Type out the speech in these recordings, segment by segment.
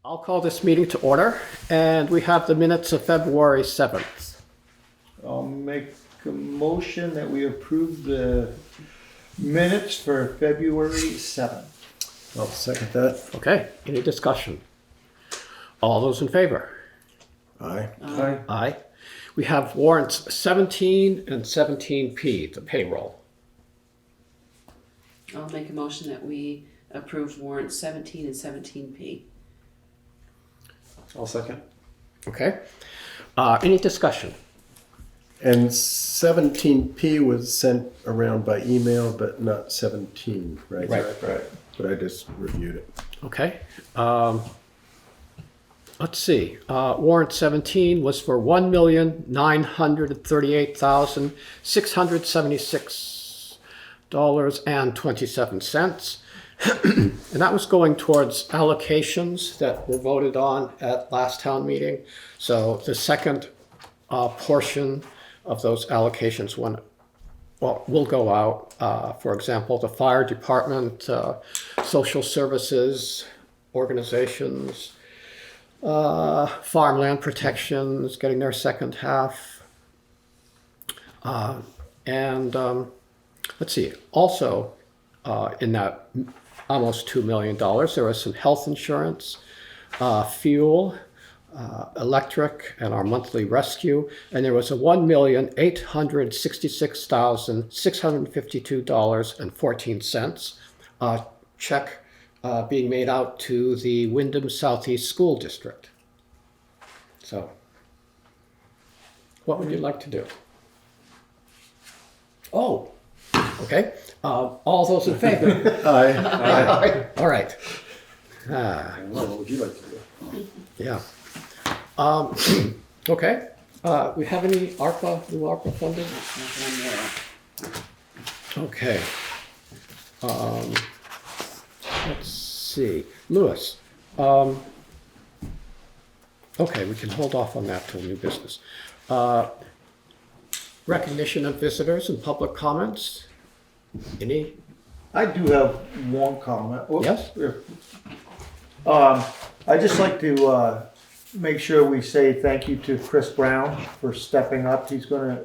I'll call this meeting to order, and we have the minutes of February 7th. I'll make a motion that we approve the minutes for February 7th. I'll second that. Okay, any discussion? All those in favor? Aye. Aye. Aye. We have warrants 17 and 17P, the payroll. I'll make a motion that we approve warrants 17 and 17P. I'll second. Okay, any discussion? And 17P was sent around by email, but not 17, right? Right. But I just reviewed it. Okay, let's see. Warrant 17 was for $1,938,676.27. And that was going towards allocations that were voted on at last town meeting. So the second portion of those allocations will go out. For example, the fire department, social services organizations, farmland protections getting their second half. Let's see, also in that almost $2 million, there was some health insurance, fuel, electric, and our monthly rescue, and there was a $1,866,652.14 check being made out to the Windham Southeast School District. So, what would you like to do? Oh, okay. All those in favor? Aye. All right. What would you like to do? Yeah. Okay. We have any new ARPA funding? Okay. Let's see. Lewis. Okay, we can hold off on that till new business. Recognition of visitors and public comments. Any? I do have one comment. Whoops. Yes? I'd just like to make sure we say thank you to Chris Brown for stepping up. He's running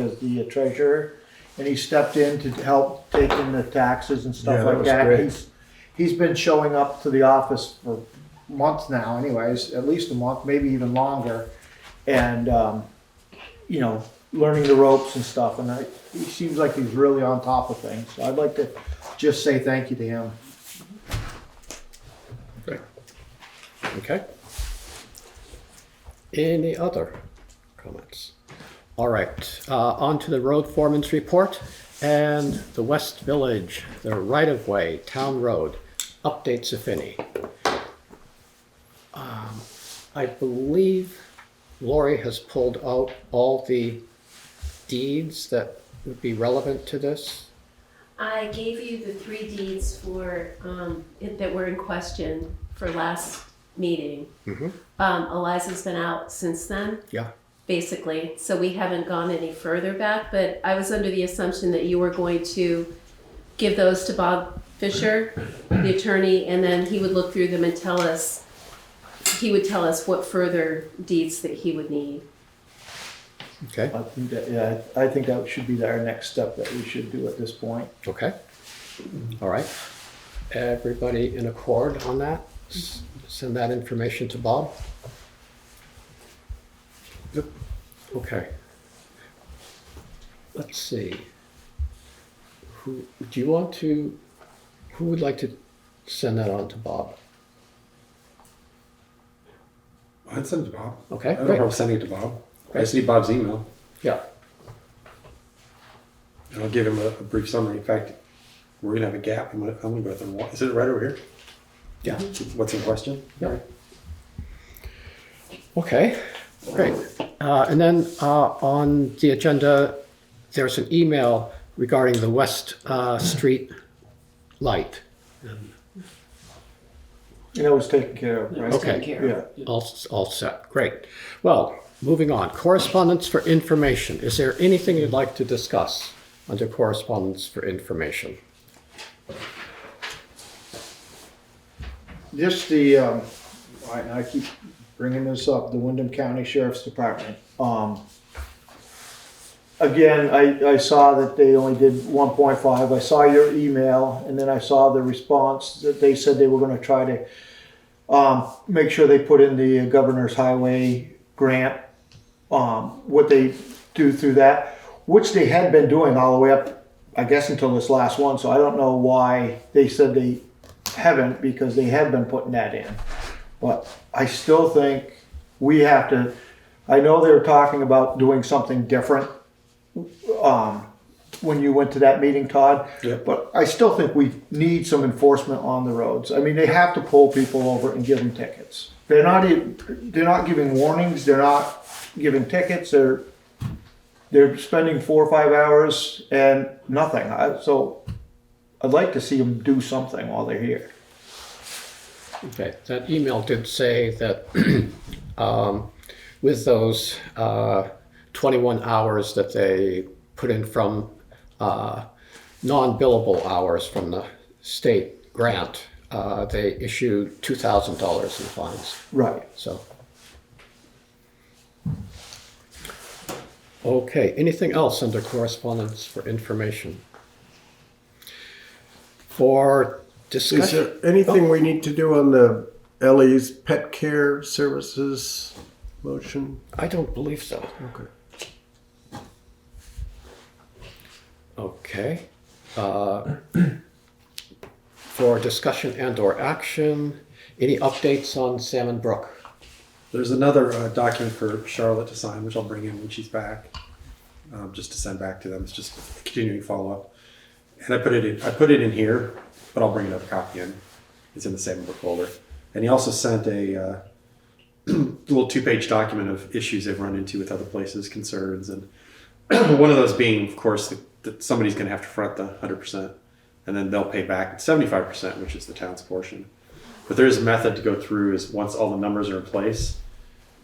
as the treasurer, and he stepped in to help take in the taxes and stuff Yeah, that like was that. great. He's been showing up to the office for months now, anyways, at least a month, maybe even longer, and learning the ropes and stuff. And he seems like he's really on top of things. So I'd like to just say thank you to him. Great. Okay. Any other comments? All right, on to the road foreman's report and the West Village, the right-of-way, town road, updates if any. I believe Lori has pulled out all the deeds that would be relevant to this. I gave you the 3 deeds for that were in question for last meeting. Mm-hmm. Eliza's been out since then, Yeah. basically, so we haven't gone any further back, but I was under the assumption that you were going to give those to Bob Fisher, the attorney, and then he would look through them and tell us what further deeds that he would need. Okay. I think that should be our next step that we should do at this point. Okay. All right. Everybody in accord on that? Send that information to Bob? Yep. Okay. Let's see. Who would like to send that on to Bob? I'd send it to Bob. Okay, I don't great. know if I'm sending it to Bob. I Great. see Bob's email, Yeah. and I'll give him a brief summary. In fact, we're gonna have a gap. I'm gonna go through. Is it right over here? Yeah. What's in question? Yeah. Okay, great. And then on the agenda, there's an email regarding the West Street light. And that was taken care of, right? Okay. Taken care of. Yeah. All set, great. Well, moving on, correspondence for information. Is there anything you'd like to discuss under correspondence for information? Just the and I keep bringing this up, the Windham County Sheriff's Department. Again, I saw that they only did 1.5. I saw your email, and then I saw the response that they said they were gonna try to make sure they put in the Governor's Highway grant, what they do through that, which they had been doing all the way up, I guess, until this last one. So I don't know why they said they haven't, because they had been putting that in. But I still think we have to, I know they were talking about doing something different when you went to that meeting, Todd. Yeah. But I still think we need some enforcement on the roads. I mean, they have to pull people over and give them tickets. They're not giving warnings. They're not giving tickets. They're spending 4 or 5 hours and nothing. So I'd like to see them do something while they're here. Okay, that email did say that with those 21 hours that they put in from non-billable hours from the state grant, they issued $2,000 in fines. Right. So, okay, anything else under correspondence for information? For Is discussion? there anything we need to do on the Ellie's pet care services motion? I don't believe so. Okay. Okay. For discussion and or action, any updates on Salmon Brook? There's another document for Charlotte to sign, which I'll bring in when she's back, just to send back to them. It's just a continuing follow-up. And I put it in here, but I'll bring another copy in. It's in the Salmon Brook folder. And he also sent a little 2-page document of issues they've run into with other places, concerns, and one of those being, of course, that somebody's going to have to front the 100%, and then they'll pay back 75%, which is the town's portion. But there is a method to go through. Is once all the numbers are in place,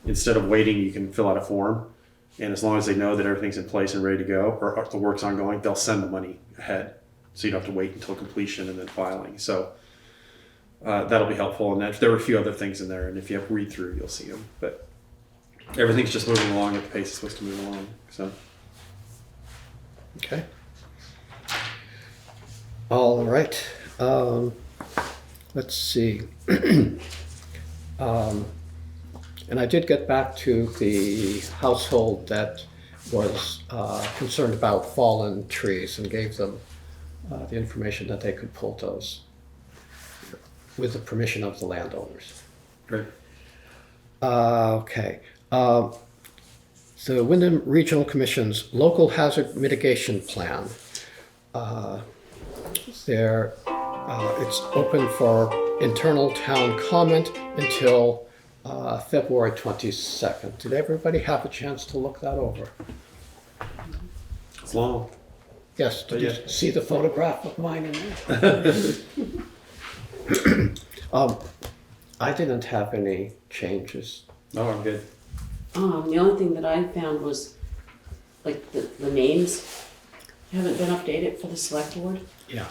instead of waiting, you can fill out a form, and as long as they know that everything's in place and ready to go, or the work's ongoing, they'll send the money ahead, so you don't have to wait until completion and then filing. So that'll be helpful. And there were a few other things in there, and if you have read through, you'll see them. But everything's just moving along at the pace it's supposed to move along. So. Okay. All right. Let's see. And I did get back to the household that was concerned about fallen trees and gave them the information that they could pull those with the permission of the landowners. Great. Okay. The Windham Regional Commission's Local Hazard Mitigation Plan. It's open for internal town comment until February 22nd. Did everybody have a chance to look that over? It's long. Yes, did you Yeah. see the photograph of mine in there? I didn't have any changes. No, I'm good. The only thing that I found was, like, the names haven't been updated for the select board. Yeah.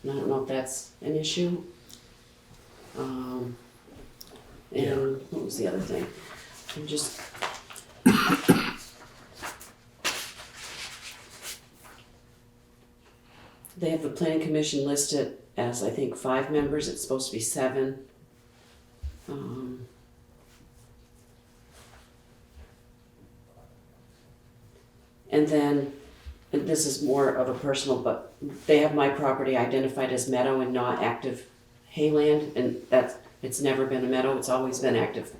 And I don't know if that's an issue. And what was the other thing? I'm just. They have the planning commission listed as, I think, 5 members. It's supposed to be 7. And then, and this is more of a personal, but they have my property identified as meadow and not active hayland, and it's never been a meadow, it's always been active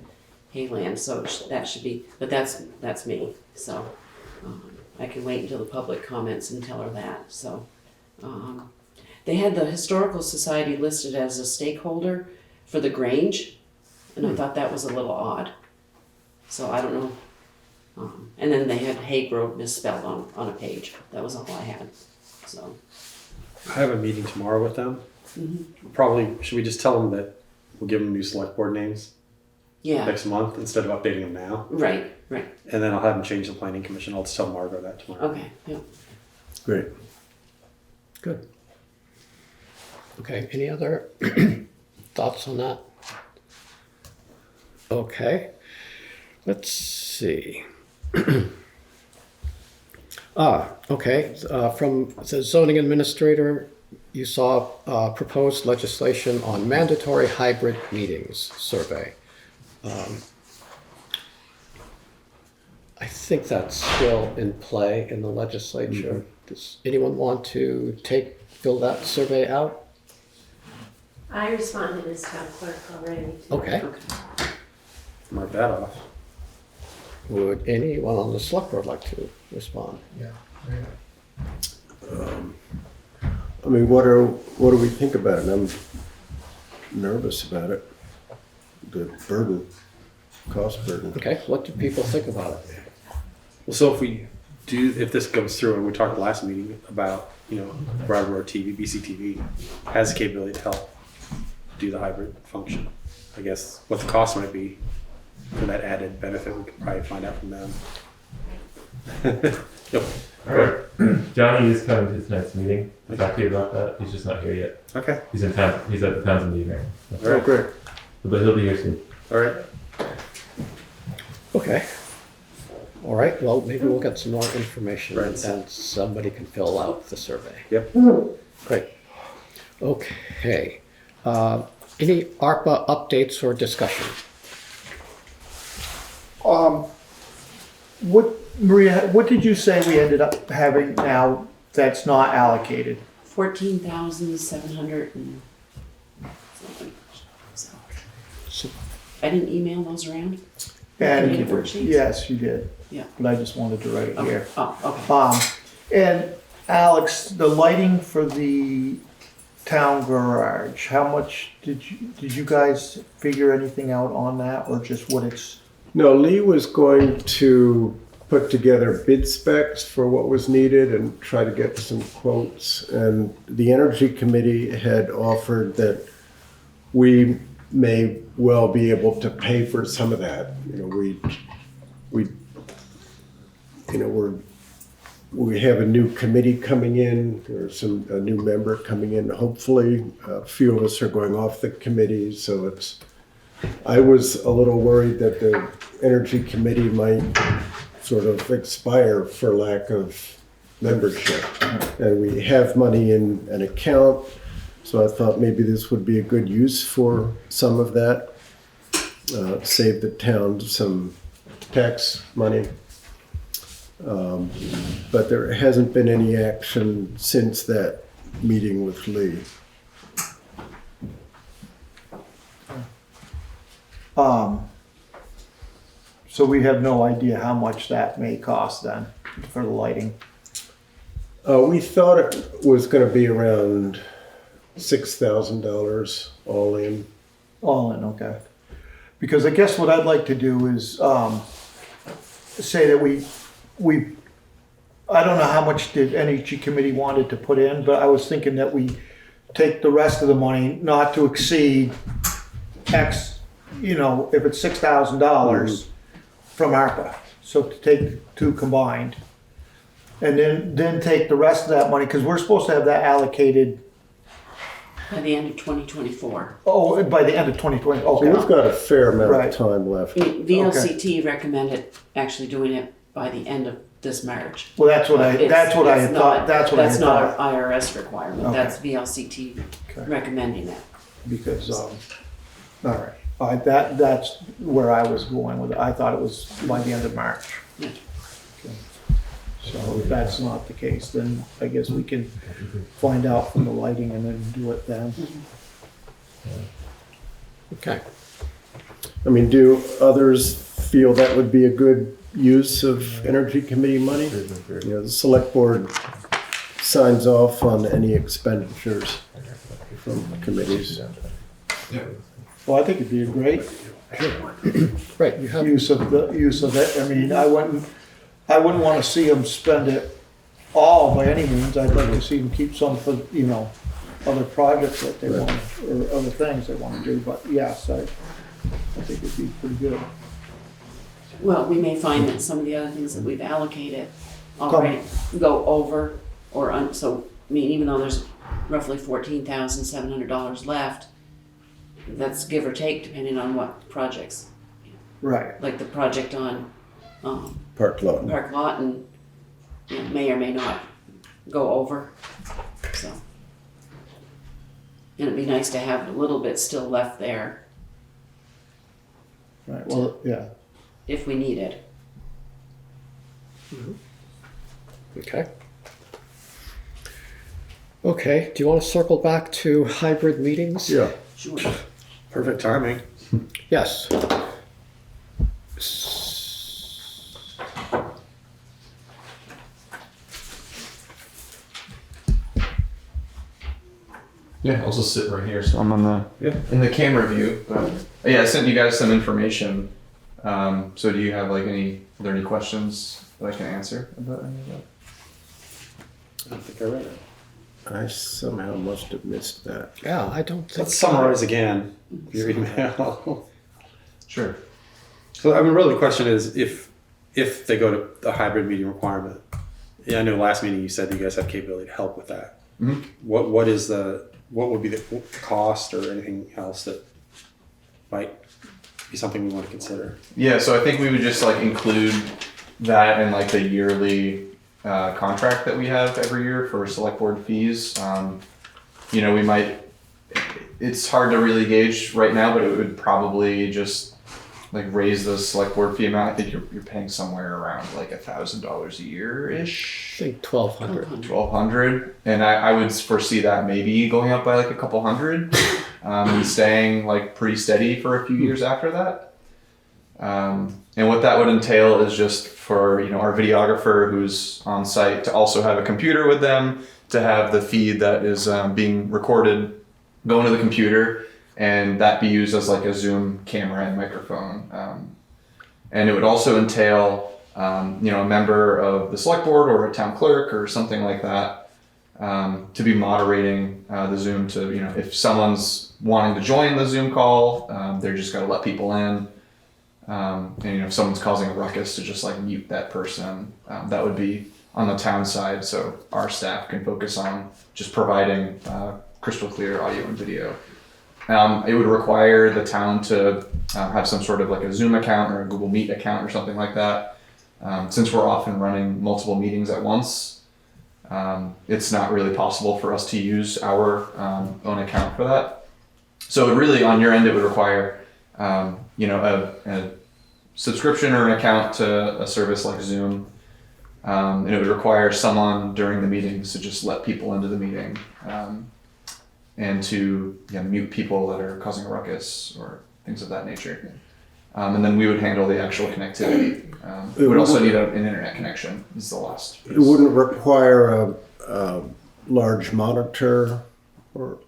hayland, so that should be, but that's me, so I can wait until the public comments and tell her that, so. They had the Historical Society listed as a stakeholder for the Grange, and I thought that was a little odd, so I don't know. And then they had Haygrove misspelled on a page. That was all I had. So. I have a meeting tomorrow with them. Probably, should we just tell them that we'll give them new select board names Yeah. next month instead of updating them now? Right. Right. And then I'll have them change the planning commission. I'll just tell Margot that tomorrow. Okay. Yeah. Great. Good. Okay, any other thoughts on that? Okay, let's see. Okay, from the zoning administrator, you saw proposed legislation on mandatory hybrid meetings survey. I think that's still in play in the legislature. Does anyone want to fill that survey out? I responded as town clerk already. Okay. Mark that off. Would anyone on the select board like to respond? I mean, what do we think about it? I'm nervous about it. The burden, cost burden. Okay, what do people think about it? Well, so if this goes through, and we talked last meeting about, Brattleboro TV, BCTV has the capability to help do the hybrid function. I guess what the cost might be for that added benefit, we could probably find out from them. Yep. All right. Johnny is coming to tonight's meeting. I'll talk to you about that. He's just not here yet. Okay. He's in town. He's at the Townsend meeting. All right. Great. But he'll be here soon. All right. Okay. All right, well, maybe we'll get some more information Right. and somebody can fill out the survey. Yep. Great. Okay. Any ARPA updates or discussion? Maria, what did you say we ended up having now that's not allocated? 14,700 and something. So- I didn't email those around. And Any worksheets? yes, you did. Yeah. But I just wanted to write it here. Oh, okay. And Alex, the lighting for the town garage, how much did you guys figure anything out on that, or just what it's? No, Lee was going to put together bid specs for what was needed and try to get some quotes. And the Energy Committee had offered that we may well be able to pay for some of that. We have a new committee coming in, or a new member coming in. Hopefully, a few of us are going off the committee, so I was a little worried that the Energy Committee might sort of expire for lack of membership. And we have money in an account, so I thought maybe this would be a good use for some of that. Save the town some tax money. But there hasn't been any action since that meeting with Lee. So we have no idea how much that may cost then for the lighting. We thought it was going to be around $6,000 all in. All in, okay. Because I guess what I'd like to do is say that we I don't know how much the Energy Committee wanted to put in, but I was thinking that we take the rest of the money not to exceed X, if it's $6,000 from ARPA. So to take two combined. And then take the rest of that money, because we're supposed to have that allocated, By the end of 2024. by the end of 2020, So okay. we've got a fair amount Right. of time left. VLCT recommended actually doing it by the end of this March. Well, that's what I had thought, That's not an IRS requirement, Okay. that's VLCT Okay. recommending that. Because, all right, that's where I was going with it. I thought it was by the end of March. Yeah. Okay. So if that's not the case, then I guess we can find out from the lighting and then do it then. Okay. I mean, do others feel that would be a good use of Energy Committee money? The select board signs off on any expenditures from committees. Well, I think it'd be a great Right, you have, use of it. I mean, I wouldn't want to see them spend it all by any means. I'd like to see them keep some for, other projects that they want, or other things they want to do. But yes, I think it'd be pretty good. Well, we may find that some of the other things that we've allocated already go over so, even though there's roughly $14,700 left, that's give or take depending on what projects Right. like the project on Park lot. Park Lawton, may or may not go over. So, and it'd be nice to have a little bit still left there Right. Well, yeah. if we need it. Okay. Okay, do you want to circle back to hybrid meetings? Yeah. Sure. Perfect timing. Yes. Yeah, I'll just sit right here. So I'm on the in the camera view. But yeah, I sent you guys some information. So do you have like are there any questions that I can answer about any of that? I don't think I read it. I somehow must have missed that. Yeah, I don't think. Let's summarize again your email. Sure. So I mean, really, the question is if they go to the hybrid meeting requirement. Yeah, I know last meeting you said you guys have capability to help with that. Mhm. What would be the cost or anything else that might be something we want to consider? Yeah, so I think we would just like include that in like the yearly contract that we have every year for select board fees. We might. It's hard to really gauge right now, but it would probably just like raise the select board fee amount. I think you're paying somewhere around like $1,000 a year ish. I think 1,200. 1,200, and I would foresee that maybe going up by like a couple hundred, and staying like pretty steady for a few years after that. And what that would entail is just for our videographer who's on site to also have a computer with them, to have the feed that is being recorded go into the computer, and that be used as like a Zoom camera and microphone. And it would also entail a member of the select board or a town clerk or something like that to be moderating the Zoom to, if someone's wanting to join the Zoom call, they're just got to let people in. And if someone's causing a ruckus, to just like mute that person. That would be on the town side, so our staff can focus on just providing crystal clear audio and video. It would require the town to have some sort of like a Zoom account or a Google Meet account or something like that. Since we're often running multiple meetings at once, it's not really possible for us to use our own account for that. So it really, on your end, it would require a subscription or an account to a service like Zoom. And it would require someone during the meetings to just let people into the meeting and to mute people that are causing a ruckus or things of that nature. And then we would handle the actual connectivity. We would also need an internet connection is the last piece. It wouldn't require a large monitor or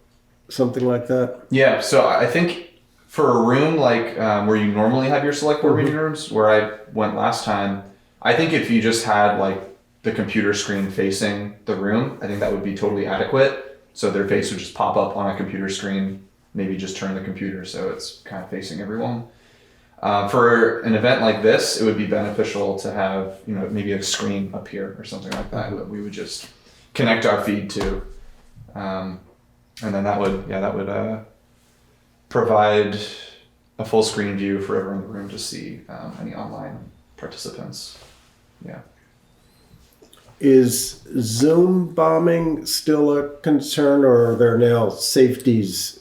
something like that? Yeah, so I think for a room like where you normally have your select board meeting rooms, where I went last time, I think if you just had like the computer screen facing the room, I think that would be totally adequate. So their face would just pop up on a computer screen, maybe just turn the computer so it's kind of facing everyone. For an event like this, it would be beneficial to have, maybe a screen up here or something like that that we would just connect our feed to. And then that would provide a full screen view for everyone in the room to see any online participants. Yeah. Is Zoom bombing still a concern, or are there now safeties,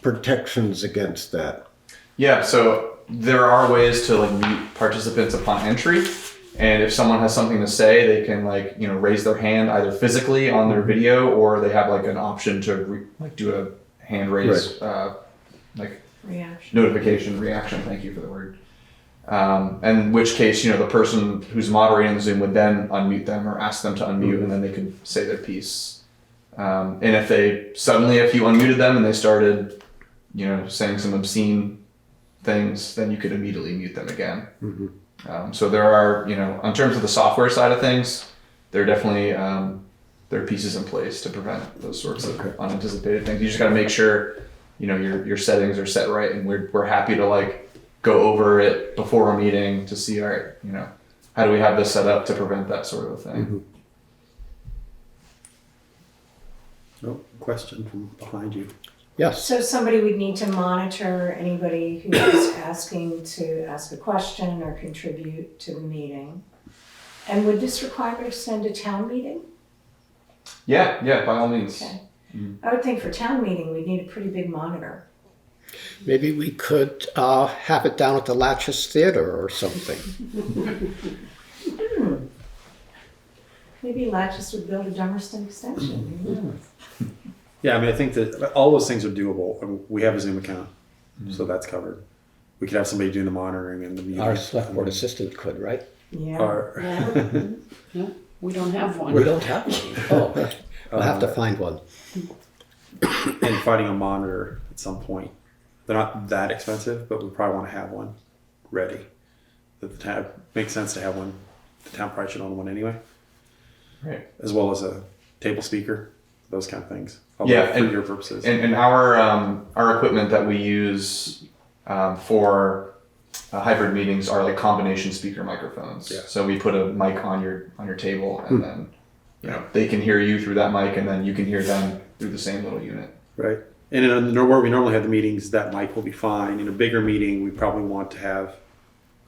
protections against that? Yeah, so there are ways to like mute participants upon entry, and if someone has something to say, they can raise their hand either physically on their video, or they have like an option to do a hand raise notification reaction. Thank you for the word. And in which case, the person who's moderating the Zoom would then unmute them or ask them to unmute, and then they could say their piece. And if you unmuted them and they started, saying some obscene things, then you could immediately mute them again. Mm-hmm. So there are, in terms of the software side of things, there are definitely there are pieces in place to prevent those sorts of unanticipated things. You just got to make sure, your settings are set right, and we're happy to go over it before a meeting to see, all right, how do we have this set up to prevent that sort of thing. Mm-hmm. Oh, question from behind you. Yes, So somebody would need to monitor anybody who is asking to ask a question or contribute to the meeting. And would this require extend a town meeting? Yeah, by all means. Okay. I would think for town meeting, we'd need a pretty big monitor. maybe we could have it down at the Latches Theater or something. Maybe Latches would build a Dummerston extension. Who knows? Yeah, I mean, I think that all those things are doable. I mean, we have a Zoom account, so that's covered. We could have somebody doing the monitoring and the meeting. Our select board assistant could, right? Yeah. Or- Yeah. No, we don't have one. We don't have one. Oh, we'll have to find one. and finding a monitor at some point. They're not that expensive, but we probably want to have one ready. That the town makes sense to have one. The town probably should own one anyway, Right. as well as a table speaker, those kind of things. Yeah, for your purposes. And our equipment that we use for hybrid meetings are like combination speaker microphones. Yeah. So we put a mic on your table, and then they can hear you through that mic, and then you can hear them through the same little unit. Right. And where we normally have the meetings, that mic will be fine. In a bigger meeting, we probably want to have,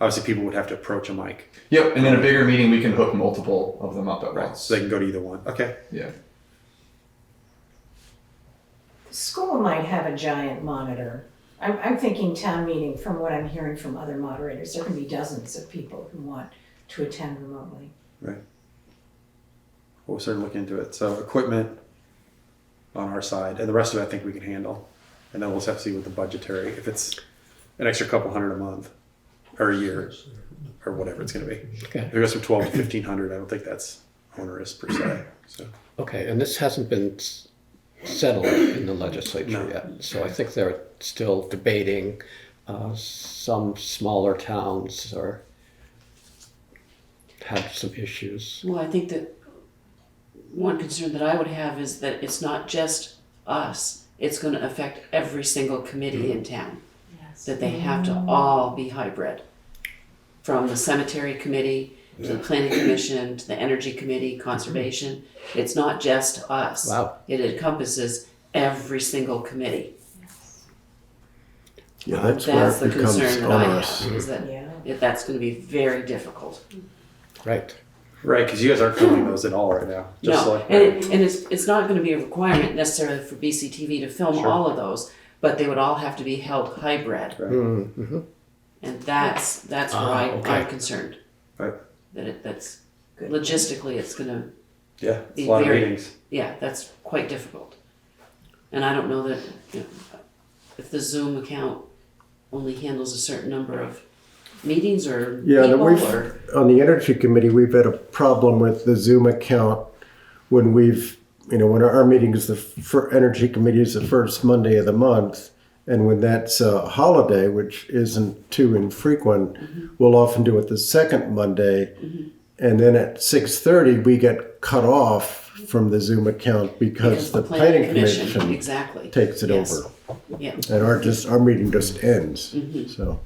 obviously people would have to approach a mic. Yep. And in a bigger meeting, we can hook multiple of them up at once. So they can go to either one. Okay. Yeah. The school might have a giant monitor. I'm thinking town meeting, from what I'm hearing from other moderators, there can be dozens of people who want to attend remotely. Right. We'll certainly look into it. So equipment on our side, and the rest of it I think we can handle. And then we'll just have to see what the budgetary, if it's an extra couple hundred a month or a year or whatever it's going to be. Okay. If it goes from 12 to 1,500, I don't think that's onerous per se. So Okay, and this hasn't been settled in the legislature No. yet. So I think they're still debating. Some smaller towns have some issues. Well, I think that one concern that I would have is that it's not just us. It's going to affect every single committee in town. Yes. That they have to all be hybrid. From the cemetery committee to the planning commission to the energy committee, conservation. It's not just us. Wow. It encompasses every single committee. Yeah, that's where That's it the becomes concern that I onerous. have, is that Yeah. that's going to be very difficult. Right. right, because you guys aren't filming those at all right now. Just No, like and it's not going to be a requirement necessarily for BCTV to film Sure. all of those, but they would all have to be held hybrid, Right. Mm-hmm. and that's where okay. I'm concerned. Right. That's logistically it's going to Yeah, it's Be a lot very- of meetings. that's quite difficult, and I don't know that if the Zoom account only handles a certain number of meetings or Yeah, people and on the Energy Committee, we've had a problem with the Zoom account when when our meeting is for Energy Committee is the first Monday of the month, and when that's a holiday, which isn't too infrequent, we'll often do it the second Monday, and then at 6:30 we get cut off from the Zoom account because the Planning Commission exactly takes it Yes. over, Yeah. and our meeting just ends. So.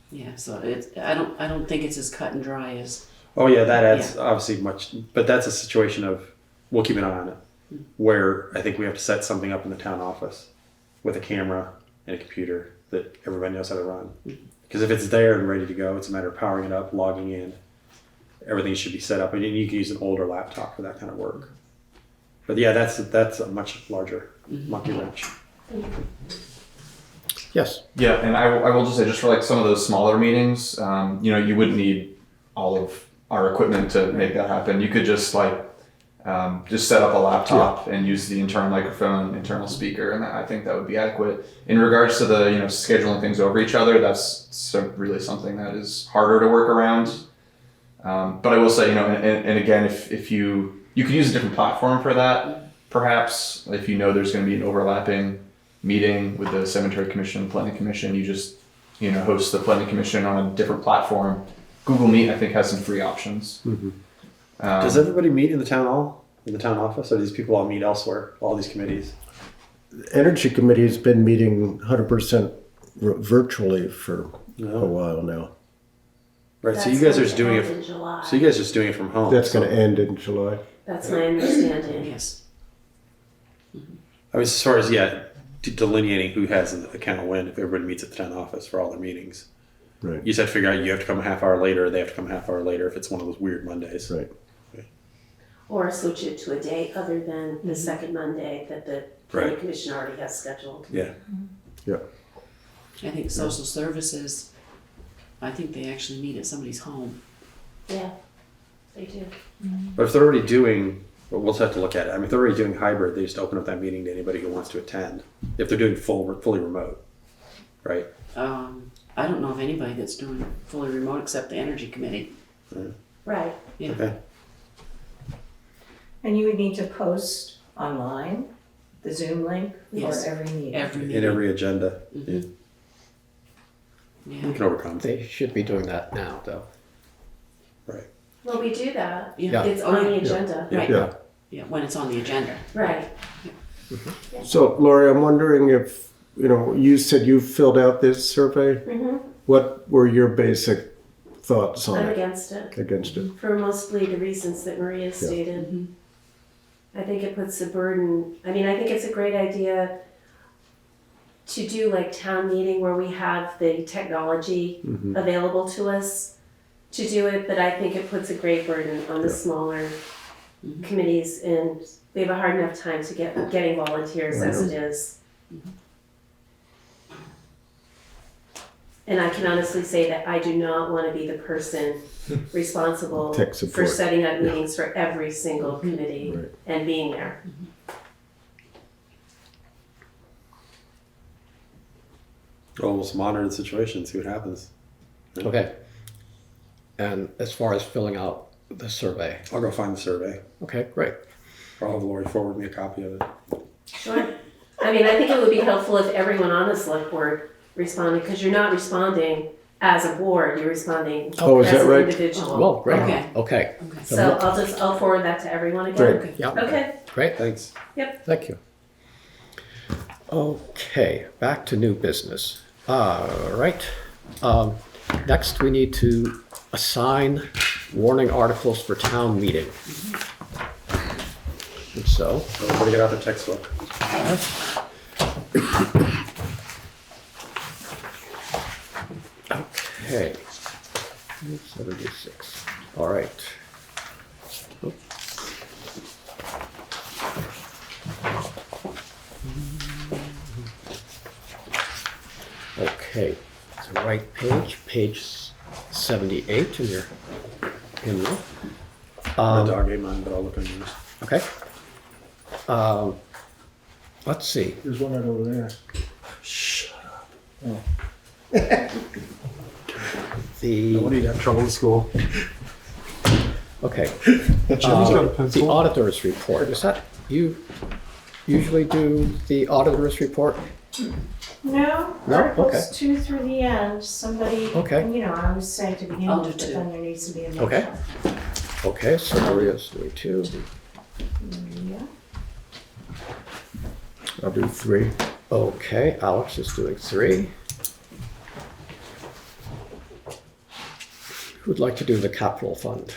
Yeah, so I don't think it's as cut and dry as Oh yeah, that adds obviously much, but that's a situation of we'll keep an eye on it. Where I think we have to set something up in the town office with a camera and a computer that everybody knows how to run. Because if it's there and ready to go, it's a matter of powering it up, logging in. Everything should be set up, and you can use an older laptop for that kind of work. But yeah, that's a much larger monkey wrench. Yes. Yeah, and I will just say, just for like some of those smaller meetings, you wouldn't need all of our equipment to make that happen. You could just just set up a laptop and use the internal microphone, internal speaker, and I think that would be adequate. In regards to the scheduling things over each other, that's really something that is harder to work around. But I will say, and again, if you could use a different platform for that, perhaps if there's going to be an overlapping meeting with the Cemetery Commission, Planning Commission, you just host the Planning Commission on a different platform. Google Meet, I think, has some free options. Does everybody meet in the town hall, in the town office, or do these people all meet elsewhere? All these committees. Energy Committee has been meeting 100% virtually for a while now. Right. So you guys are just doing it. in July. So you guys are just doing it from home. That's so going to end in July. That's my understanding. yes. I was as far as delineating who has an account when, if everybody meets at the town office for all their meetings. Right. You just have to figure out you have to come a half hour later, or they have to come a half hour later if it's one of those weird Mondays. Right. Or switch it to a day other than the second Monday that the planning Right. commission already has scheduled. Yeah. Yeah. I think social services, I think they actually meet at somebody's home. Yeah, they do. But if they're already doing, well, we'll just have to look at it. I mean, if they're already doing hybrid, they just open up that meeting to anybody who wants to attend. If they're doing fully remote, right? I don't know of anybody that's doing fully remote except the energy committee. Right. Yeah. Okay. And you would need to post online the Zoom link Yes. for every meeting. Every In meeting. every agenda. Mhm. We Yeah. can overcome. They should be doing that now, though. Right. Well, we do that. Yeah. It's on the agenda. Right. Yeah. Yeah, when it's on the agenda. Right. So, Lori, I'm wondering if, you said you filled out this survey. Mm-hmm. What were your basic thoughts on I'm it? against it Against it? for mostly the reasons that Maria stated. I think it puts a burden. I mean, I think it's a great idea to do like town meeting where we have the technology available to us to do it, but I think it puts a great burden on the smaller committees, and we have a hard enough time to getting volunteers as it is. And I can honestly say that I do not want to be the person responsible Tech for support. setting up meetings for every single committee Right. and being there. Well, we'll just monitor the situation, see what happens. Okay. And as far as filling out the survey, I'll go find the survey. okay, great. Or I'll have Lori forward me a copy of it. Sure. I mean, I think it would be helpful if everyone on the select board responded, because you're not responding as a board, you're responding Oh, is as that an right? individual. Well, great. Okay. Okay, So I'll forward that to everyone again. Great. yeah, Okay, great. Thanks. Thank you. Okay, back to new business. All right. Next, we need to assign warning articles for town meeting. And so, Everybody get out their textbook. okay. 76. All right. Oop. Okay, the right page, page 78 in your hymnal. The dog ate mine, but I'll look on yours. Okay. Let's see. There's one right over there. The Nobody have trouble in school. okay. Jimmy's got a The pencil. auditor's report. Is that you usually do the auditor's report? No, No? articles Okay. 2 through the end, somebody, Okay. I always say to begin I'll do with, but 2. then there needs to be a motion. Okay. Okay, so Maria's doing 2. Yeah. I'll do 3. Okay, Alex is doing 3. Who'd like to do the capital fund?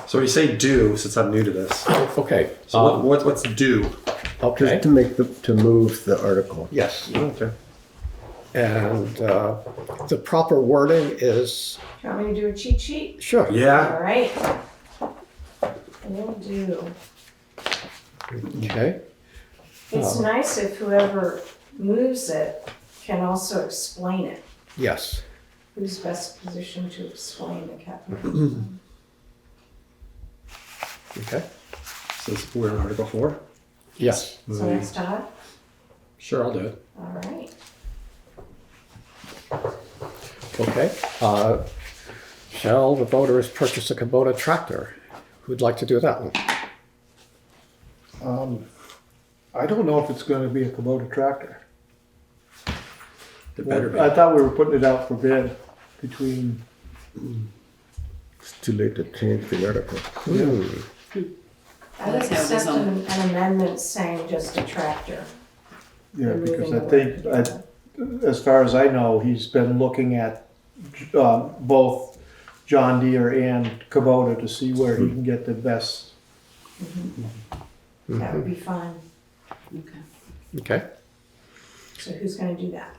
So you say do, since I'm new to this. Okay. So what's do? Okay. Just to move the article. Yes. Okay. And the proper wording is Do you want me to do a cheat sheet? sure. Yeah. All right. Will do. Okay. It's nice if whoever moves it can also explain it. Yes. Who's best positioned to explain the capital? Okay. So we're in Article 4? Yes. So next Todd? Sure, I'll do it. All right. Okay. Shall the voters purchase a Kubota tractor? Who'd like to do that one? I don't know if it's gonna be a Kubota tractor. It better be. I thought we were putting it out for bid between, It's too late to change the article. I would That's how it is accept on- an amendment saying just a tractor. yeah, because I Removing the think, word. as far as I know, he's been looking at both John Deere and Kubota to see where he can get the best That would be fun. Okay. Okay. So who's gonna do that?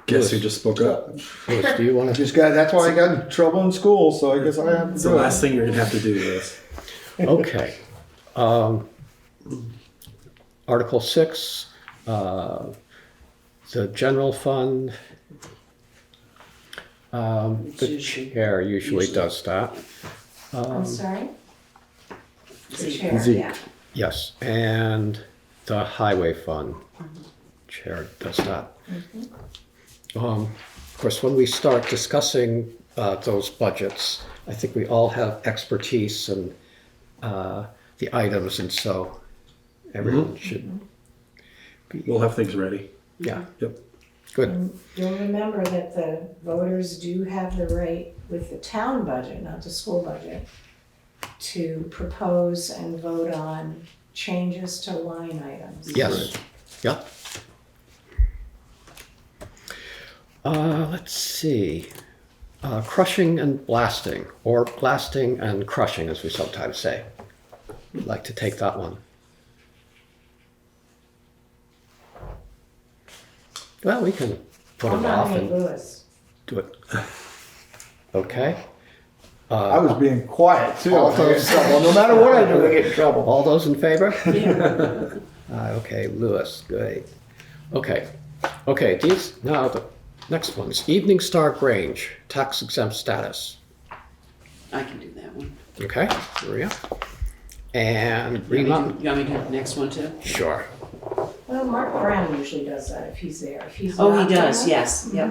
Guess who just spoke up? Louis, do you want to? That's why I got in trouble in school, so I guess I have to It's the do it. last thing you're gonna have to do is. Okay. Article 6, the general fund. The usually- chair usually does that. I'm sorry? The Zeke. chair, Zeke. yeah. Yes, and the highway fund. Chair does that. Of course, when we start discussing those budgets, I think we all have expertise in the items, and so everyone should be, We'll have things ready. yeah, Yep. good. And you'll remember that the voters do have the right with the town budget, not the school budget, to propose and vote on changes to line items. Yes, yeah. Let's see. Crushing and blasting, or blasting and crushing, as we sometimes say. We'd like to take that one. Well, we can put I'll it off nominate and Louis. do it. Okay. I was being quiet too. All I get in those- trouble. No matter what I do, I get in trouble. All those in favor? Yeah. Okay, Lewis, great. Okay, these, now the next one is Evening Star Grange, tax exempt status. I can do that one. Okay, Maria. And You Green want Mountain, me to do the next one too? sure. Well, Mark Brown usually does that if he's there. If he's Oh, not he does, there, yes. Yeah,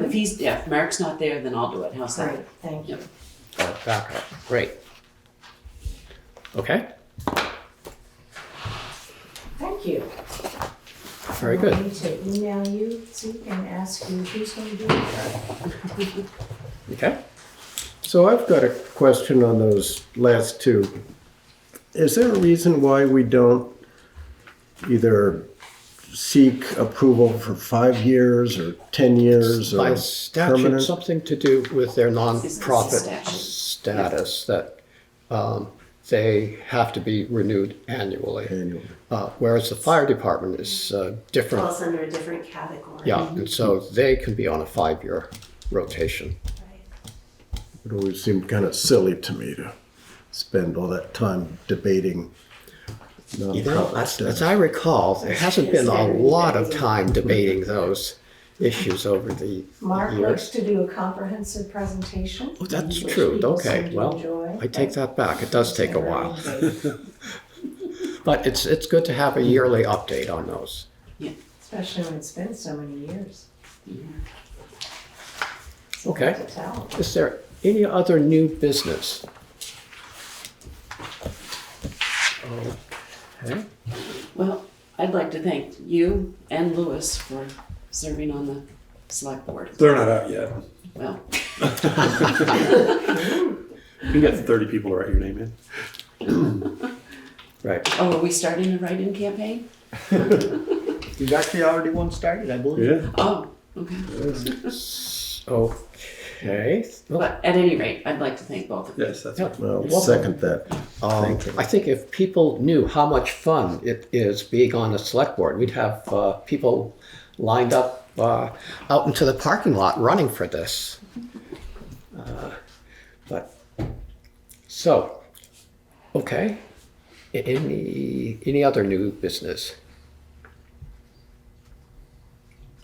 if Mark's not there, then I'll do it. How's that? Great, thank you. Back up, great. Okay, Thank you. very good. I need to email you, Zeke, and ask you who's gonna do it. Okay, So I've got a question on those last two. Is there a reason why we don't either seek approval for 5 years or 10 years by or statute, permanent? something to do with their It's a nonprofit statute. status, that they have to be renewed annually. Annually. Whereas the fire department is different. Falls under a different category. Yeah, and so they can be on a 5-year rotation. It always seemed kind of silly to me to spend all that time debating You know, nonprofit as status. I recall, there hasn't been a lot of time debating those issues over the Mark likes years. to do a comprehensive presentation. Oh, that's which true. people Okay, seem to well, enjoy, I take but that back. It does take a they're while. very But it's good to have a yearly update on those. Especially when it's been so many years. It's Okay. hard to tell. Is there any other new business? Okay. Well, I'd like to thank you and Louis for serving on the select board. They're not out yet. Well, You can get 30 people to write your name in. Right. oh, are we starting a write-in campaign? There's actually already one started, I believe. Yeah. Oh, okay. Okay. Well, But at any rate, I'd like to thank both of you. Yes, that's Yeah. right. Well, Well, second that. Thank you. I think if people knew how much fun it is being on the select board, we'd have people lined up out into the parking lot running for this. But so, okay. Any other new business?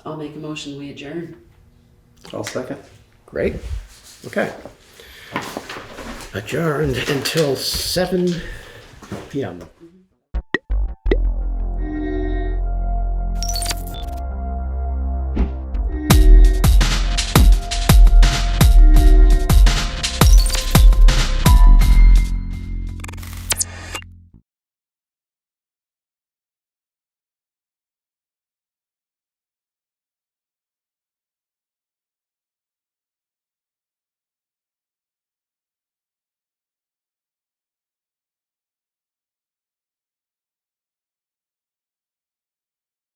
I'll make a motion, we adjourn. I'll second. Great. Okay. Adjourned until 7 p.m.